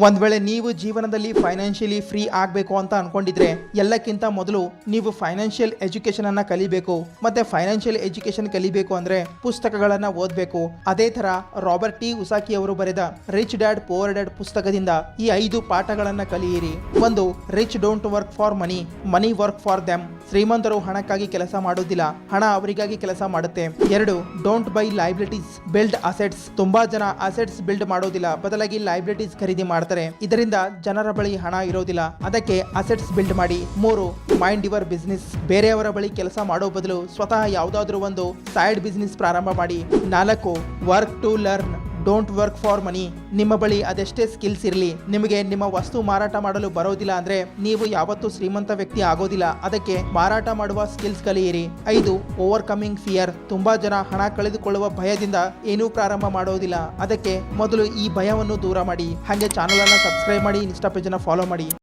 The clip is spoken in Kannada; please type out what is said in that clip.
ಒಂದ್ ವೇಳೆ ನೀವು ಜೀವನದಲ್ಲಿ ಫೈನಾನ್ಷಿಯಲಿ ಫ್ರೀ ಆಗಬೇಕು ಅಂತ ಅನ್ಕೊಂಡಿದ್ರೆ ಎಲ್ಲಕ್ಕಿಂತ ಮೊದಲು ನೀವು ಫೈನಾನ್ಷಿಯಲ್ ಎಜುಕೇಶನ್ ಅನ್ನ ಕಲಿಬೇಕು. ಮತ್ತೆ ಫೈನಾನ್ಷಿಯಲ್ ಎಜುಕೇಶನ್ ಕಲಿಬೇಕು ಅಂದ್ರೆ ಪುಸ್ತಕಗಳನ್ನ ಓದಬೇಕು. ಅದೇ ತರ ರಾಬರ್ಟ್ ಟಿ ಉಸಾಕಿ ಅವರು ಬರೆದ ರಿಚ್ ಡ್ಯಾಡ್ ಪುವರ್ ಡ್ಯಾಡ್ ಪುಸ್ತಕದಿಂದ ಈ 5 ಪಾಠಗಳನ್ನ ಕಲಿಯಿರಿ. ಒಂದು, rich don't work for money, money work for them. ಶ್ರೀಮಂತರು ಹಣಕ್ಕಾಗಿ ಕೆಲಸ ಮಾಡೋದಿಲ್ಲ, ಹಣ ಅವರಿಗಾಗಿ ಕೆಲಸ ಮಾಡುತ್ತೆ. 2, don't by liabilities, build assets. ತುಂಬಾ ಜನ ಅಸೆಟ್ಸ್ ಬಿಲ್ಡ್ ಮಾಡೋದಿಲ್ಲ, ಬದಲಾಗಿ ಲೈಬಿಲಿಟೀಸ್ ಖರೀದಿ ಮಾಡ್ತಾರೆ. ಇದರಿಂದ ಜನರ ಬಳಿ ಹಣ ಇರೋದಿಲ್ಲ, ಅದಕ್ಕೆ ಅಸೆಟ್ಸ್ ಬಿಲ್ಡ್ ಮಾಡಿ. 3, ಮೈಂಡ್ ಯುವರ್ ಬಿಸ್ನೆಸ್. ಬೇರೆಯವರ ಬಳಿ ಕೆಲಸ ಮಾಡೋ ಬದಲು ಸ್ವತಃ ಯಾವುದಾದ್ರೂ ಒಂದು ಸೈಡ್ ಬಿಸ್ನೆಸ್ ಪ್ರಾರಂಭ ಮಾಡಿ. 4, work to learn, don't work for money. ನಿಮ್ಮ ಬಳಿ ಅದೆಷ್ಟೇ ಸ್ಕಿಲ್ಸ್ ಇರಲಿ, ನಿಮಗೆ ನಿಮ್ಮ ವಸ್ತು ಮಾರಾಟ ಮಾಡಲು ಬರೋದಿಲ್ಲ ಅಂದ್ರೆ ನೀವು ಯಾವತ್ತೂ ಶ್ರೀಮಂತ ವ್ಯಕ್ತಿ ಆಗೋದಿಲ್ಲ. ಅದಕ್ಕೆ ಮಾರಾಟ ಮಾಡುವ ಸ್ಕಿಲ್ಸ್ ಕಲಿಯಿರಿ. 5, ಓವರ್ಕಮಿಂಗ್ ಫಿಯರ್. ತುಂಬಾ ಜನ ಹಣ ಕಳೆದುಕೊಳ್ಳುವ ಭಯದಿಂದ ಏನೂ ಪ್ರಾರಂಭ ಮಾಡೋದಿಲ್ಲ, ಅದಕ್ಕೆ ಮೊದಲು ಈ ಭಯವನ್ನು ದೂರ ಮಾಡಿ. ಹಾಗೆ ಚಾನಲ್ ಅನ್ನ ಸಬ್ಸ್ಕ್ರೈಬ್ ಮಾಡಿ, ಇನ್ಸ್ಟಾ ಪೇಜ್ ಅನ್ನ ಫಾಲೋ ಮಾಡಿ.